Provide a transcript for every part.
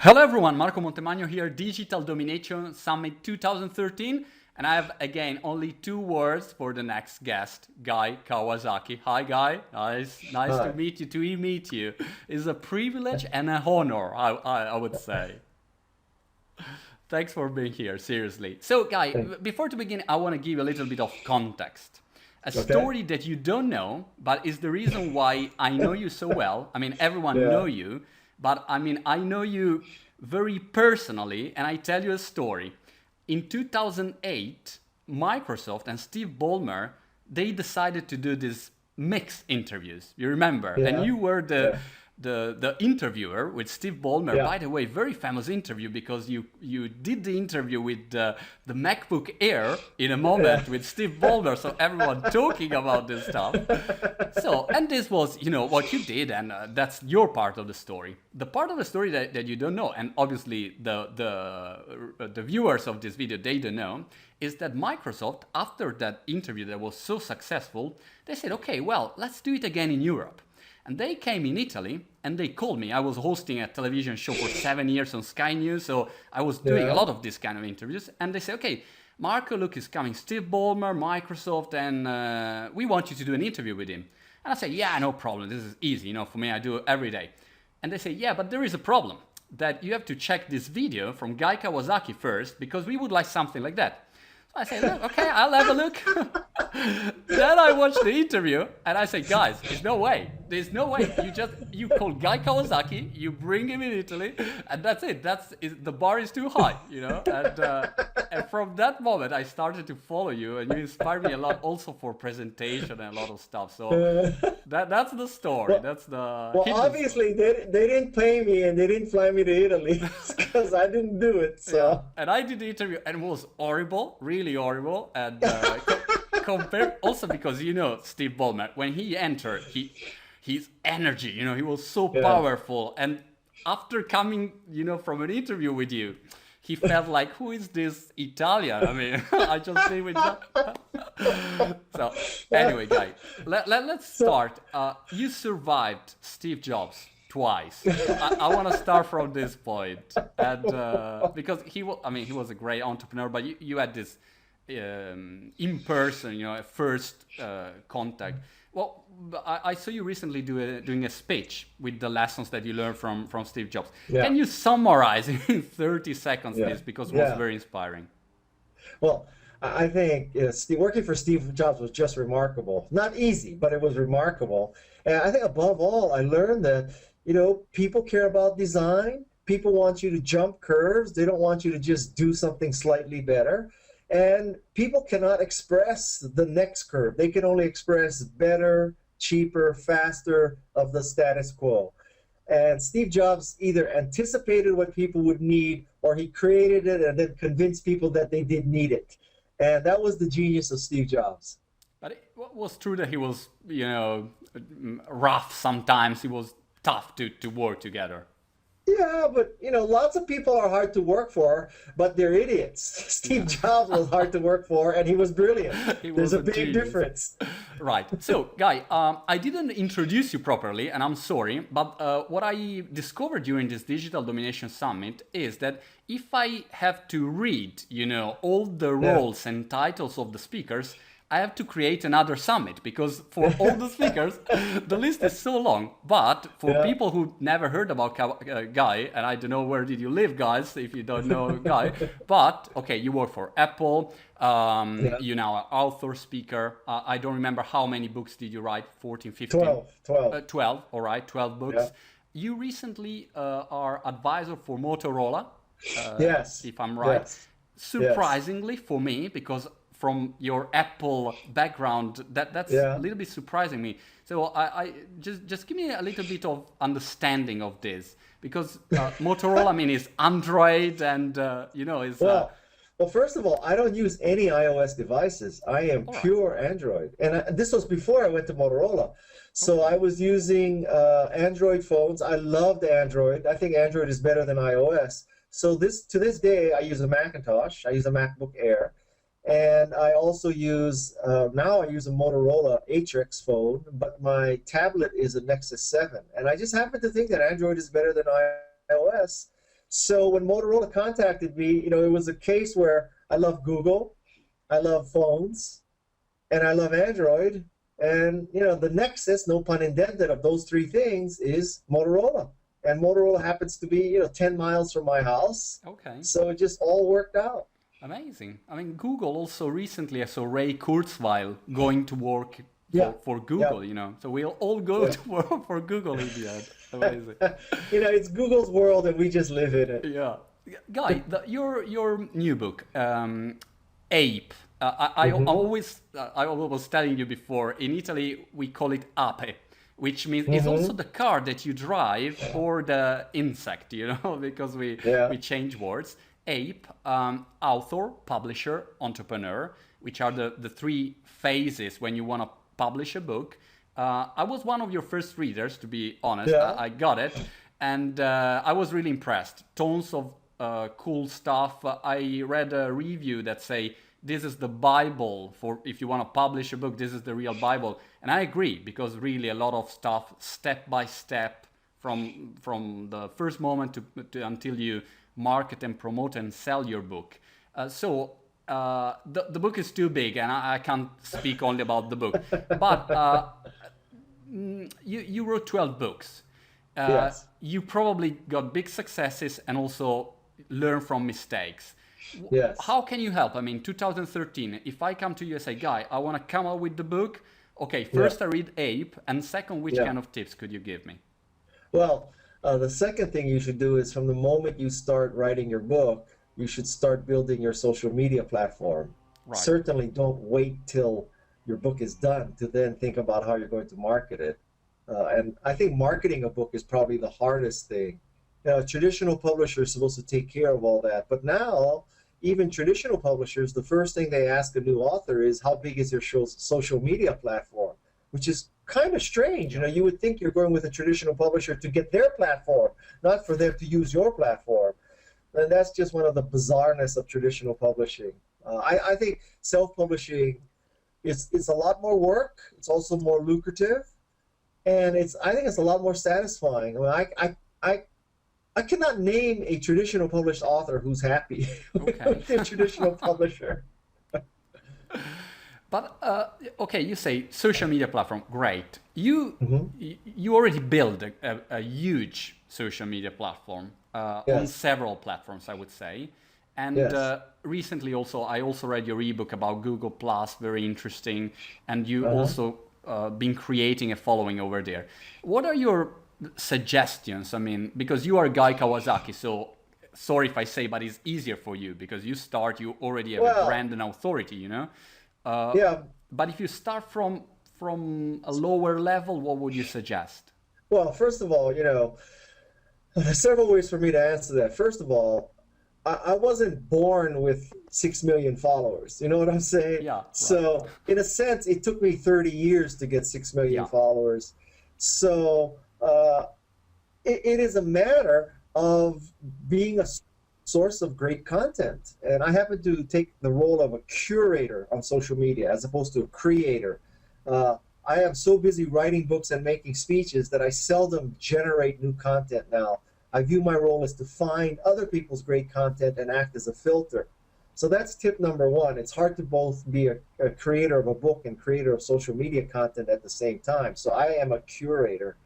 Hello everyone, Marco Montemagno here, Digital Domination Summit 2013, and I have again only two words for the next guest, Guy Kawasaki. Hi Guy, nice to Hi. meet you. It's a privilege and an honor, I would say. Thanks for being here, seriously. So Guy, Thank- before to begin, I want to give a little bit of context. A Okay. story that you don't know, but is the reason why I know you so well. I mean, everyone know Yeah. you, but I mean, I know you very personally, and I tell you a story. In 2008, Microsoft and Steve Ballmer, they decided to do these mixed interviews. You remember? And Yeah. you were Yeah. the interviewer with Steve Ballmer. Yeah. By the way, very famous interview because you did the interview with the MacBook Air in a Yeah. moment with Steve Ballmer, so everyone talking about this stuff. So, and this was, what you did, and that's your part of the story. The part of the story that you don't know, and obviously the viewers of this video, they don't know, is that Microsoft, after that interview that was so successful, they said, okay, well, let's do it again in Europe. And they came in Italy and they called me. I was hosting a television show for 7 years on Sky News, so I was doing a Yeah. lot of this kind of interviews. And they said, okay, Marco, look, is coming Steve Ballmer, Microsoft, and we want you to do an interview with him. And I said, yeah, no problem. This is easy, for me, I do it every day. And they say, yeah, but there is a problem that you have to check this video from Guy Kawasaki first because we would like something like that. So I say, look, okay, I'll have a look. Then I watched the interview and I say, guys, there's no way. There's no way. You call Guy Kawasaki, you bring him in Italy, and that's it. The bar is too high, And from that moment, I started to follow you, and you inspired me a lot, also for presentation and a lot of stuff. So that's the story. Well, That's the well, hidden story. obviously they didn't pay me and they didn't fly me to Italy because I didn't do it. Yeah, So and I did the interview, and it was horrible, really horrible, and compared also because Steve Ballmer when he entered, his energy, he was so yeah. powerful, and after coming, from an interview with you, he felt like, who is this Italian? I mean, I just say with that. So anyway, guy, let's So start. You survived Steve Jobs twice. I want to start from this point, and because he was a great entrepreneur, but you had this in person, a first contact. Well, I saw you recently doing a speech with the lessons that you learned from Steve Jobs. yeah. Can you summarize in 30 seconds Yeah. this because it was Yeah. very inspiring? Well, I think working for Steve Jobs was just remarkable. Not easy, but it was remarkable. And I think above all, I learned that, people care about design. People want you to jump curves. They don't want you to just do something slightly better. And people cannot express the next curve. They can only express better, cheaper, faster of the status quo. And Steve Jobs either anticipated what people would need or he created it and then convinced people that they did need it. And that was the genius of Steve Jobs. But it was true that he was, rough sometimes. He was tough to work together. Yeah, but lots of people are hard to work for, but they're idiots. Steve Jobs was hard to work for and he was brilliant. He There's was a a big genius. difference. Right. So, Guy, I didn't introduce you properly, and I'm sorry, but what I discovered during this Digital Domination Summit is that if I have to read, all the Yeah. roles and titles of the speakers, I have to create another summit because for all the speakers, the list is so long. But for Yeah. people who never heard about Guy, and I don't know where did you live, guys, if you don't know Guy, but okay, you work for Apple, Yeah. you're now an author, speaker. I don't remember how many books did you write, 14, 15? 12. 12, all right, 12 Yeah. books. You recently are advisor for Motorola, Yes. if I'm right. Yes. Yes. Surprisingly for me, because from your Apple background, that's a Yeah. little bit surprising me. So I just give me a little bit of understanding of this, because Motorola, I mean, is Android and is Well, well, first of all, I don't use any iOS devices. I am all right. pure Android. And this was before I went to Motorola. So Okay. I was using Android phones. I loved Android. I think Android is better than iOS. So to this day, I use a Macintosh. I use a MacBook Air. And I also use, now I use a Motorola Atrix phone, but my tablet is a Nexus 7. And I just happen to think that Android is better than iOS. So when Motorola contacted me, it was a case where I love Google, I love phones, and I love Android. And the nexus, no pun intended, of those three things is Motorola. And Motorola happens to be, 10 miles from my house. Okay. So it just all worked out. Amazing. I mean, Google also recently, I saw Ray Kurzweil going to work Yeah. for Yeah. Google, So we'll all go Yeah. to work for Google in the end. Amazing. It's Google's world and we just live in it. Yeah. Guy, your new book, Ape. I was telling you before, in Italy we call it ape, which means it's also the car that you drive or the insect, because Yeah. we change words. Ape, author, publisher, entrepreneur, which are the three phases when you want to publish a book. I was one of your first readers, to be honest. Yeah. I got it, and I was really impressed. Tons of cool stuff. I read a review that say this is the Bible for if you want to publish a book. This is the real Bible, and I agree because really a lot of stuff, step by step, from the first moment to until you market and promote and sell your book. The book is too big, and I can't speak only about the book. But you wrote 12 books. Yes. You probably got big successes and also learn from mistakes. Yes. How can you help? I mean, 2013, if I come to you and say, Guy, I want to come out with the book. Okay, first I read Ape, and second, which kind of tips could you give me? Well, the second thing you should do is from the moment you start writing your book, you should start building your social media platform. Right. Certainly don't wait till your book is done to then think about how you're going to market it. And I think marketing a book is probably the hardest thing. A traditional publisher is supposed to take care of all that. But now, even traditional publishers, the first thing they ask a new author is, how big is your social media platform? Which is kind of strange. You would think you're going with a traditional publisher to get their platform, not for them to use your platform. And that's just one of the bizarreness of traditional publishing. I think self-publishing it's a lot more work. It's also more lucrative, and I think it's a lot more satisfying. I mean, I cannot name a traditional published author who's happy with their traditional publisher. But okay, you say social media platform, great. You already built a huge social media platform on several platforms, I would say. And recently I also read your ebook about Google Plus, very interesting. And you also been creating a following over there. What are your suggestions? I mean, because you are Guy Kawasaki, so sorry if I say, but it's easier for you because you already have a brand and authority, But if you start from a lower level, what would you suggest? Well, first of all, there's several ways for me to answer that. First of all, I wasn't born with 6 million followers. You know what I'm saying? Yeah. Right. So in a sense, it took me 30 years to get 6 million followers. So it is a matter of being a source of great content. And I happen to take the role of a curator on social media as opposed to a creator. I am so busy writing books and making speeches that I seldom generate new content now. I view my role as to find other people's great content and act as a filter. So that's tip number one. It's hard to both be a creator of a book and creator of social media content at the same time. So I am a curator.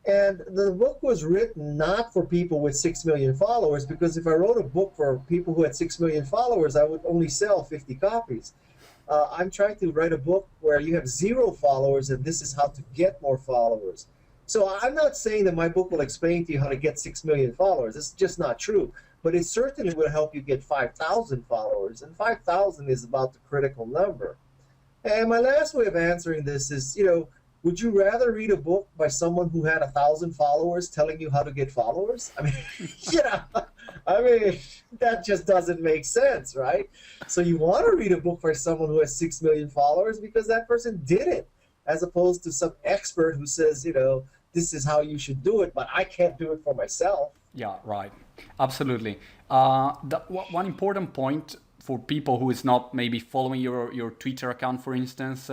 And the book was written not for people with 6 million followers, because if I wrote a book for people who had 6 million followers, I would only sell 50 copies. I'm trying to write a book where you have 0 followers, and this is how to get more followers. So I'm not saying that my book will explain to you how to get 6 million followers. It's just not true. But it certainly will help you get 5,000 followers, and 5,000 is about the critical number. And my last way of answering this is, would you rather read a book by someone who had 1,000 followers telling you how to get followers? I mean, that just doesn't make sense, right? So you want to read a book by someone who has 6 million followers because that person did it, as opposed to some expert who says, this is how you should do it, but I can't do it for myself. Yeah, right. Absolutely. One important point for people who is not maybe following your Twitter account, for instance,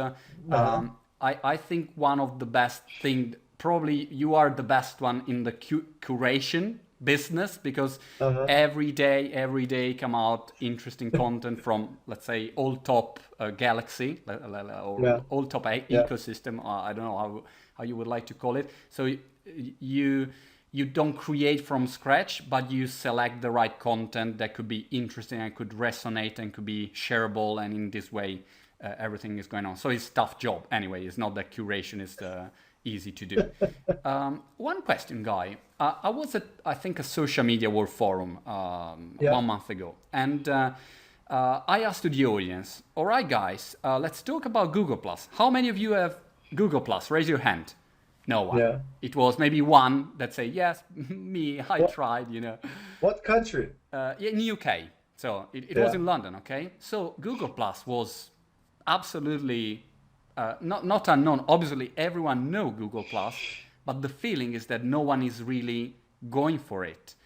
I think one of the best thing, probably you are the best one in the curation, business, because Uh-huh. every day come out interesting content from, let's say, all top galaxy Yeah. or all top Yeah. ecosystem. I don't know how you would like to call it. So you you don't create from scratch, but you select the right content that could be interesting and could resonate and could be shareable, and in this way everything is going on. So it's a tough job anyway. It's not that curation is easy to do. One question, Guy. I was at, I think, a social media world forum Yeah. 1 month ago, and I asked to the audience, all right, guys, let's talk about Google+. How many of you have Google+? Raise your hand. No one. Yeah. It was maybe one that say, yes, me, I What tried, you know. what country? In the UK. So it was Yeah. in London, okay? So Google Plus was absolutely not unknown. Obviously, everyone know Google Plus, but the feeling is that no one is really going for it.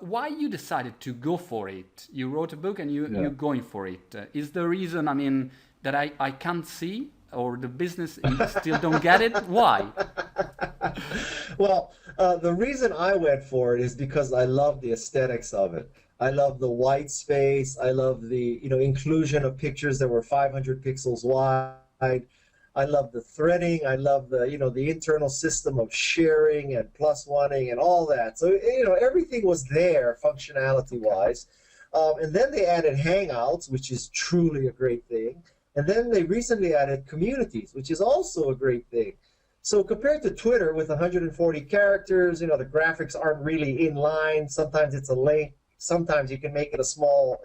Why you decided to go for it? You wrote a book and you're going for it. Is the reason, I mean, that I can't see, or the business still don't get it? Why? Well, the reason I went for it is because I love the aesthetics of it. I love the white space. I love the, inclusion of pictures that were 500 pixels wide. I love the threading. I love the internal system of sharing and plus oneing and all that. So, everything was there functionality wise. And then they added Hangouts, which is truly a great thing. And then they recently added communities, which is also a great thing. So compared to Twitter with 140 characters, the graphics aren't really in line. Sometimes it's a link. Sometimes you can make it a small,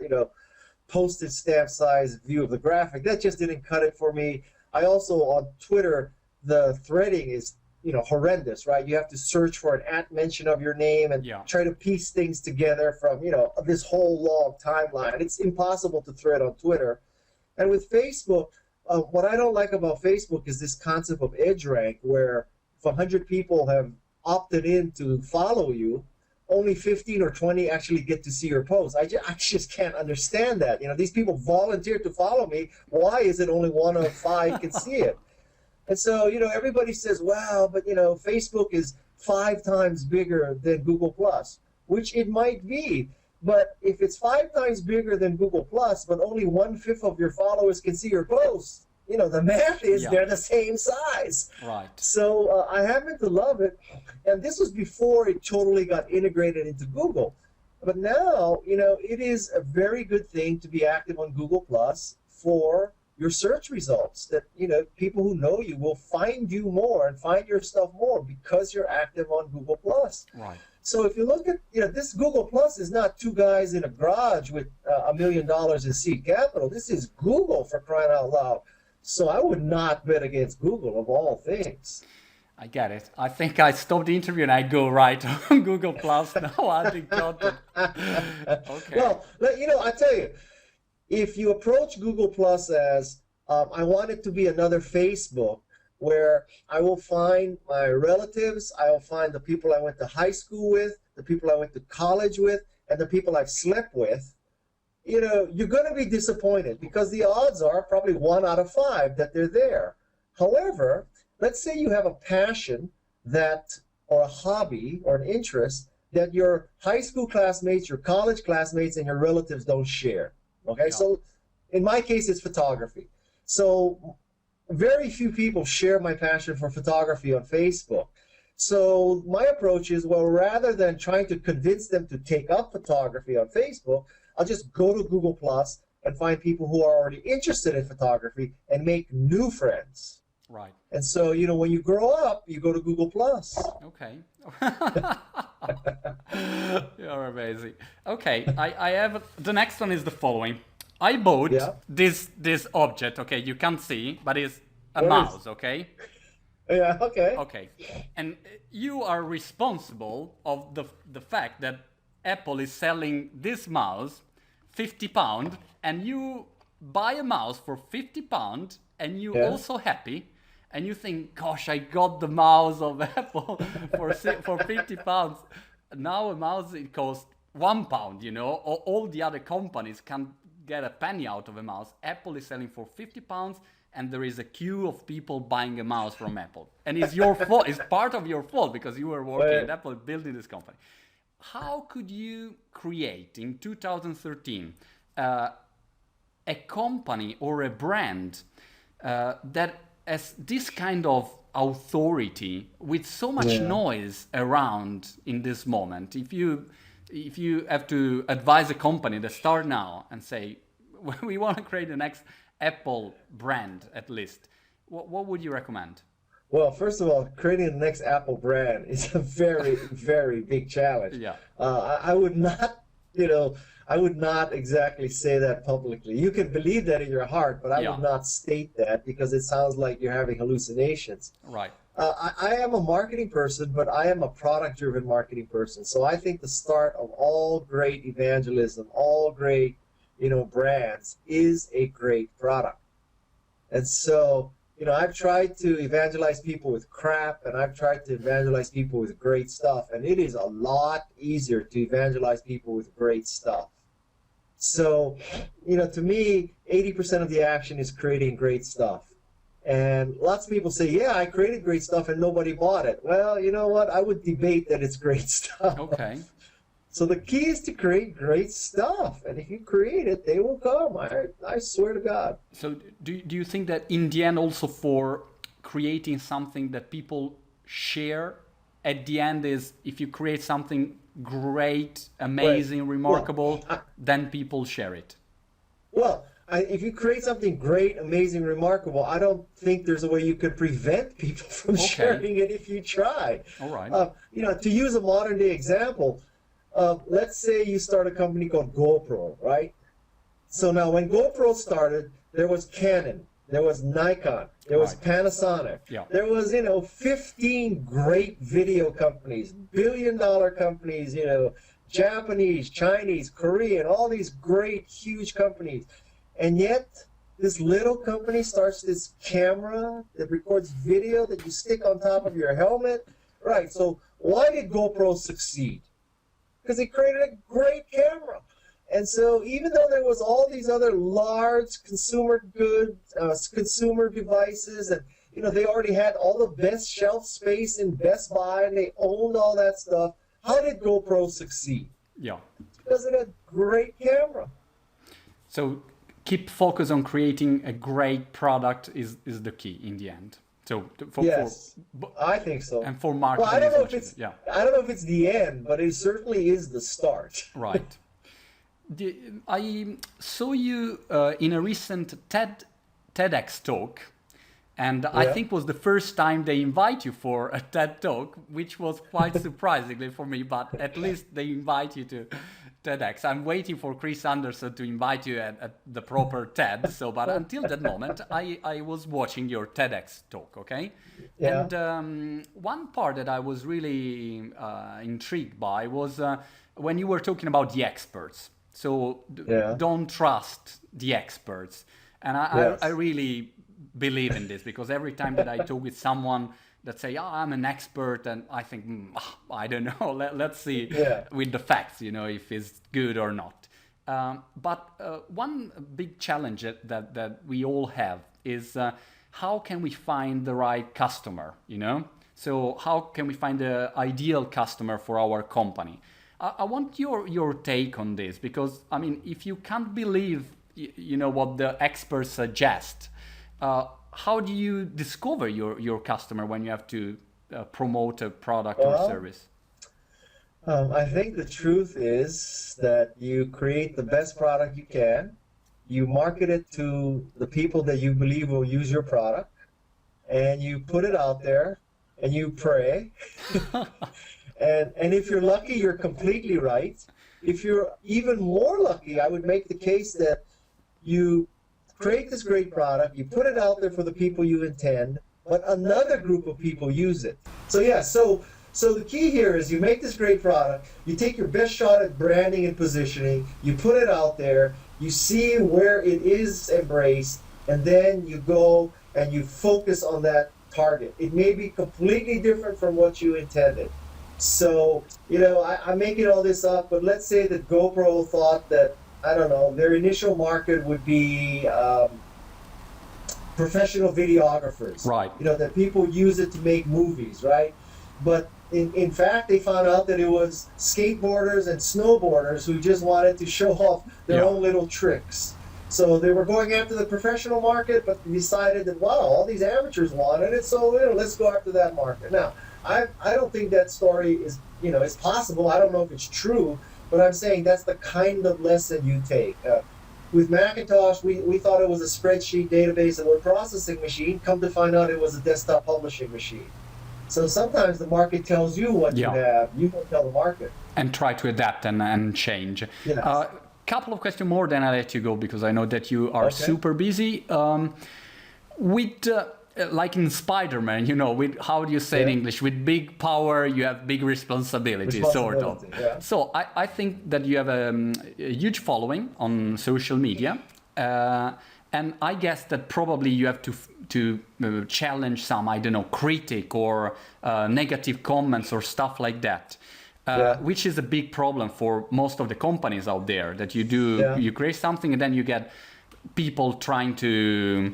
postage stamp size view of the graphic. That just didn't cut it for me. I also, on Twitter, the threading is, horrendous, right? You have to search for an @ mention of your name and try to piece things together from, this whole long timeline. It's impossible to thread on Twitter. And with Facebook, what I don't like about Facebook is this concept of EdgeRank, where if 100 people have opted in to follow you, only 15 or 20 actually get to see your post. I just can't understand that. These people volunteered to follow me. Why is it only 1 of 5 can see it? And so, everybody says, wow, but, Facebook is 5 times bigger than Google+, which it might be. But if it's 5 times bigger than Google+, but only 1/5 of your followers can see your posts, the math is they're the same size. Right. So I happen to love it. And this was before it totally got integrated into Google. But now, it is a very good thing to be active on Google+ for your search results. That, people who know you will find you more and find your stuff more because you're active on Google+. Right. So if you look at, this Google Plus is not 2 guys in a garage with $1 million in seed capital. This is Google, for crying out loud. So I would not bet against Google, of all things. I get it. I think I stop the interview and I go right on Google Plus now. I think content. Okay. Well, I tell you, if you approach Google Plus as, I want it to be another Facebook, where I will find my relatives, I will find the people I went to high school with, the people I went to college with, and the people I've slept with, you're going to be disappointed because the odds are probably 1 out of 5 that they're there. However, let's say you have a passion or a hobby or an interest that your high school classmates, your college classmates, and your relatives don't share. Okay, so in my case, it's photography. So very few people share my passion for photography on Facebook. So my approach is, well, rather than trying to convince them to take up photography on Facebook, I'll just go to Google Plus and find people who are already interested in photography and make new friends. Right. And so, when you grow up, you go to Google Plus. Okay. You're amazing. Okay, I have, the next one is the following. I bought this object, okay, you can't see, but it's a mouse, okay? Yeah, okay. Okay, and you are responsible of the fact that Apple is selling this mouse £50, and you buy a mouse for £50, and you're also happy, and you think, gosh, I got the mouse of Apple for £50. Now a mouse, it costs £1, all the other companies can't get a penny out of a mouse. Apple is selling for £50, and there is a queue of people buying a mouse from Apple. And it's your fault. It's part of your fault because you were working at Apple building this company. how could you create in 2013 a company or a brand that has this kind of authority with so much Yeah. noise around in this moment? If you have to advise a company that start now and say we want to create the next Apple brand at least, what would you recommend? Well, first of all, creating the next Apple brand is a very, very big challenge. Yeah, I would not, you know, I would not exactly say that publicly. You can believe that in your heart, but I yeah, would not state that because it sounds like you're having hallucinations. right. I am a marketing person, but I am a product-driven marketing person. So I think the start of all great evangelism, all great, brands is a great product. And so, I've tried to evangelize people with crap, and I've tried to evangelize people with great stuff, and it is a lot easier to evangelize people with great stuff. So, to me, 80% of the action is creating great stuff. And lots of people say, yeah, I created great stuff and nobody bought it. Well, you know what? I would debate that it's great stuff. Okay. So the key is to create great stuff. And if you create it, they will come. I swear to God. So do you think that in the end also for creating something that people share at the end is if you create something great, amazing, remarkable, then people share it? Well, if you create something great, amazing, remarkable, I don't think there's a way you could prevent people from sharing it if you try. All right. To use a modern day example, let's say you start a company called GoPro, right? So now when GoPro started, there was Canon, there was Nikon, there was Panasonic. Yeah. There was, 15 great video companies, billion-dollar companies, Japanese, Chinese, Korean, all these great, huge companies. And yet, this little company starts this camera that records video that you stick on top of your helmet. Right, so why did GoPro succeed? Because it created a great camera. And so even though there was all these other large consumer goods, consumer devices, and they already had all the best shelf space in Best Buy, and they owned all that stuff, how did GoPro succeed? Yeah. Because it had a great camera. So keep focus on creating a great product is the key in the end. So yes, I think so. And for marketing, well, I don't know if it's the end, but it certainly is the start. Right. I saw you in a recent TEDx talk, and I think was the first time they invite you for a TED talk, which was quite surprisingly for me. But at least they invite you to TEDx. I'm waiting for Chris Anderson to invite you at the proper TED. But until that moment, I was watching your TEDx talk, okay? Yeah. And one part that I was really intrigued by was when you were talking about the experts. So don't trust the experts. And I really believe in this because every time that I talk with someone that say, oh, I'm an expert, and I think, I don't know, let's see with the facts, if it's good or not. But one big challenge that we all have is how can we find the right customer, So how can we find the ideal customer for our company? I want your take on this because, if you can't believe, what the experts suggest, how do you discover your customer when you have to promote a product or service? I think the truth is that you create the best product you can, you market it to the people that you believe will use your product, and you put it out there, and you pray. And if you're lucky, you're completely right. If you're even more lucky, I would make the case that you create this great product, you put it out there for the people you intend, but another group of people use it. So the key here is you make this great product, you take your best shot at branding and positioning, you put it out there, you see where it is embraced, and then you go and you focus on that target. It may be completely different from what you intended. So, I'm making all this up, but let's say that GoPro thought that, I don't know, their initial market would be professional videographers. Right. That people use it to make movies, right? But in fact, they found out that it was skateboarders and snowboarders who just wanted to show off their own little tricks. So they were going after the professional market, but decided that, wow, all these amateurs wanted it, so let's go after that market. Now, I don't think that story is, is possible. I don't know if it's true, but I'm saying that's the kind of lesson you take. With Macintosh, we thought it was a spreadsheet database and word processing machine. Come to find out it was a desktop publishing machine. So sometimes the market tells you what you have. You don't tell the market. And try to adapt and change. Yes. Couple of questions more, then I'll let you go because I know that you are super busy. With like in Spider-Man, with, how do you say in English? With big power, you have big responsibility, sort of. Yeah. So I think that you have a huge following on social media. And I guess that probably you have to challenge some, I don't know, critic or negative comments or stuff like that. Which is a big problem for most of the companies out there, that you create something and then you get people trying to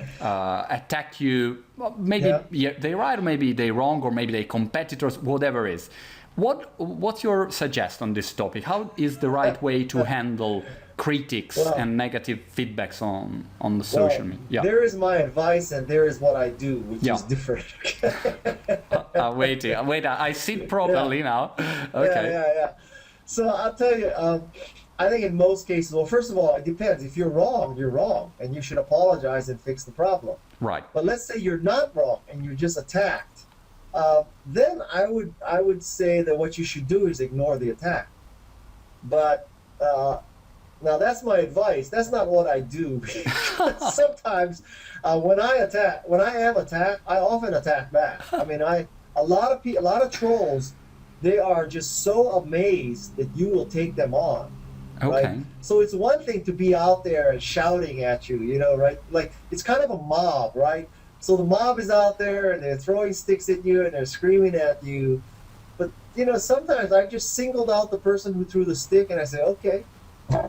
attack you. Well, maybe they're right, or maybe they're wrong, or maybe they're competitors, whatever it is. What's your suggestion on this topic? How is the right way to handle critics and negative feedbacks on the social media? There is my advice and there is what I do, which is different. Wait, I sit properly now. Okay. Yeah. So I'll tell you, I think in most cases, well, first of all, it depends. If you're wrong, you're wrong, and you should apologize and fix the problem. Right. But let's say you're not wrong and you're just attacked. Then I would say that what you should do is ignore the attack. But now that's my advice. That's not what I do. Sometimes when I am attacked, I often attack back. I mean, a lot of trolls, they are just so amazed that you will take them on. Okay. Right? So it's one thing to be out there and shouting at you, right? Like it's kind of a mob, right? So the mob is out there and they're throwing sticks at you and they're screaming at you. But sometimes I just singled out the person who threw the stick and I say, okay,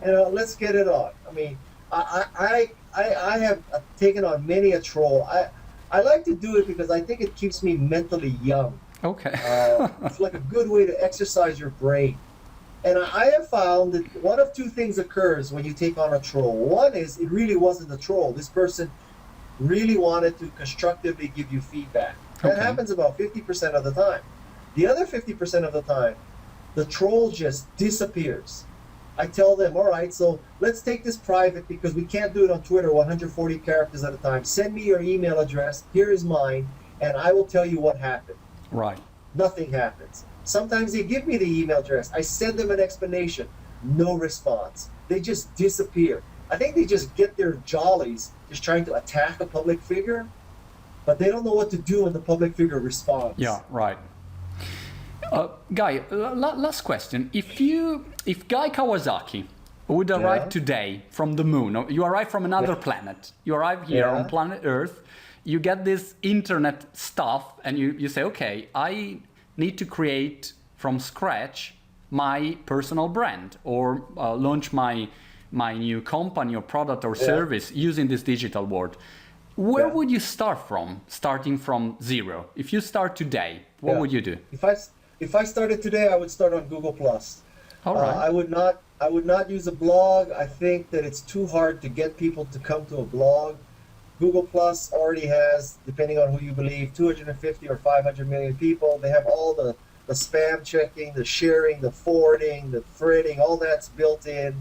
let's get it on. I mean, I have taken on many a troll. I like to do it because I think it keeps me mentally young. Okay. It's like a good way to exercise your brain. And I have found that one of two things occurs when you take on a troll. One is it really wasn't a troll. This person really wanted to constructively give you feedback. That happens about 50% of the time. The other 50% of the time, the troll just disappears. I tell them, all right, so let's take this private because we can't do it on Twitter 140 characters at a time. Send me your email address. Here is mine, and I will tell you what happened. Right. Nothing happens. Sometimes they give me the email address. I send them an explanation. No response. They just disappear. I think they just get their jollies just trying to attack a public figure, but they don't know what to do when the public figure responds. Yeah, right. Guy, last question. If Guy Kawasaki would arrive today from the moon, you arrive from another planet, you arrive here on planet Earth, you get this internet stuff, and you say, okay, I need to create from scratch my personal brand or launch my new company or product or service using this digital world. Where would you start from? Starting from zero. If you start today, what would you do? If I started today, I would start on Google+. All right. I would not use a blog. I think that it's too hard to get people to come to a blog. Google Plus already has, depending on who you believe, 250 or 500 million people. They have all the spam checking, the sharing, the forwarding, the threading, all that's built in.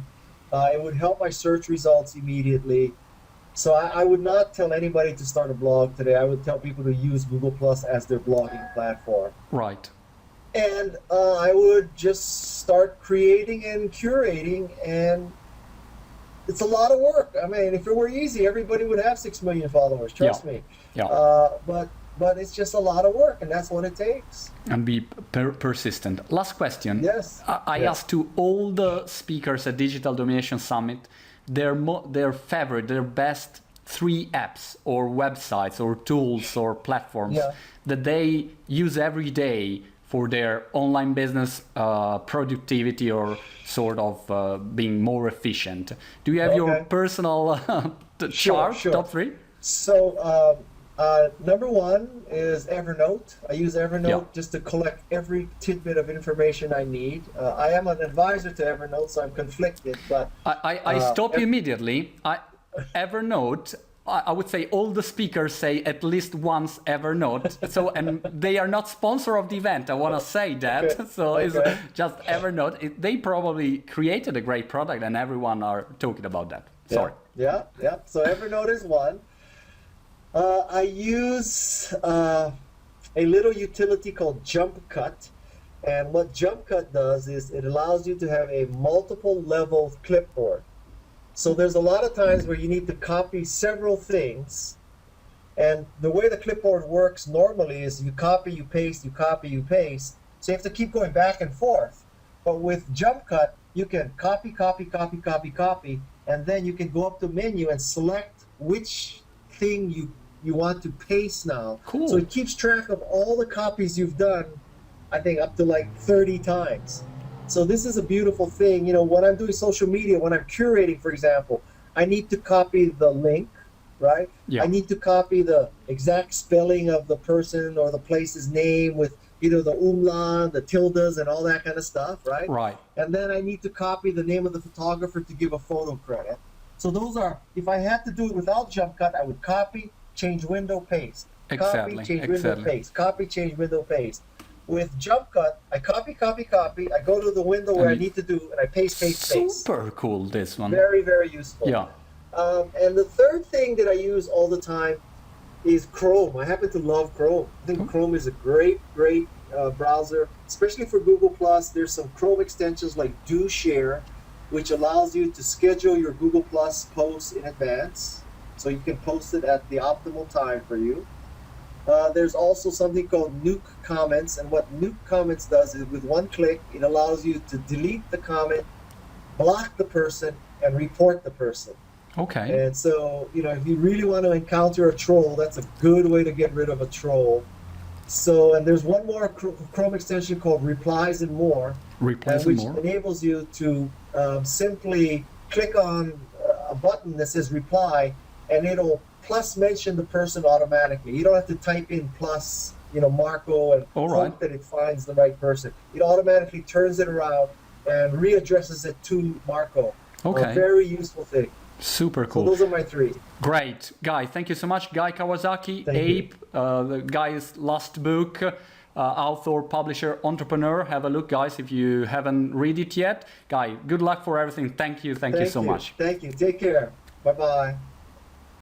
It would help my search results immediately. So I would not tell anybody to start a blog today. I would tell people to use Google Plus as their blogging platform. Right. And I would just start creating and curating, and it's a lot of work. I mean, if it were easy, everybody would have 6 million followers, trust me. Yeah. But it's just a lot of work, and that's what it takes. And be persistent. Last question. Yes. I asked to all the speakers at Digital Domination Summit their favorite, their best 3 apps or websites or tools or platforms that they use every day for their online business productivity or sort of being more efficient. Do you have your personal chart, top 3? So Number one is Evernote. I use Evernote Yeah. just to collect every tidbit of information I need. I am an advisor to Evernote, so I'm conflicted, but I stop you immediately. Evernote, I would say all the speakers say at least once Evernote. So, and they are not sponsor of the event. I want to say that. Okay. So Okay. it's just Evernote. They probably created a great product, and everyone are talking about that. Sorry. Yeah. So Evernote is one. I use a little utility called Jump Cut. And what Jump Cut does is it allows you to have a multiple level clipboard. So there's a lot of times where you need to copy several things. And the way the clipboard works normally is you copy, you paste, you copy, you paste. So you have to keep going back and forth. But with Jump Cut, you can copy, copy, copy, copy, copy, and then you can go up to menu and select which thing you want to paste now. Cool. So it keeps track of all the copies you've done, I think up to like 30 times. So this is a beautiful thing. You know, when I'm doing social media, when I'm curating, for example, I need to copy the link, right? Yeah. I need to copy the exact spelling of the person or the place's name with, you know, the umlaut, the tildes, and all that kind of stuff, right? Right. And then I need to copy the name of the photographer to give a photo credit. So those are, if I had to do it without Jump Cut, I would copy, change window, paste. Exactly, Copy, change exactly. window, paste. Copy, change window, paste. With Jump Cut, I copy, copy, copy. I go to the window where I need to do, and I paste, paste, paste. Super cool, this one. Very, very useful. Yeah. And the third thing that I use all the time is Chrome. I happen to love Chrome. I think Chrome is a great browser, especially for Google+. There's some Chrome extensions like Do Share, which allows you to schedule your Google+ posts in advance, so you can post it at the optimal time for you. There's also something called Nuke Comments, and what Nuke Comments does is with one click, it allows you to delete the comment, block the person, and report the person. Okay. And so, you know, if you really want to encounter a troll, that's a good way to get rid of a troll. So, and there's one more Chrome extension called Replies and More, which enables you to simply click on a button that says reply, and it'll plus mention the person automatically. You don't have to type in plus, you know, Marco, and hope that it finds the right person. It automatically turns it around and readdresses it to Marco. Okay. A very useful thing. Super cool. So those are my three. Great. Guy, thank you so much. Guy Kawasaki, Ape, the guy's last book, author, publisher, entrepreneur. Have a look, guys, if you haven't read it yet. Guy, good luck for everything. Thank you so much. Thank you. Take care. Bye-bye.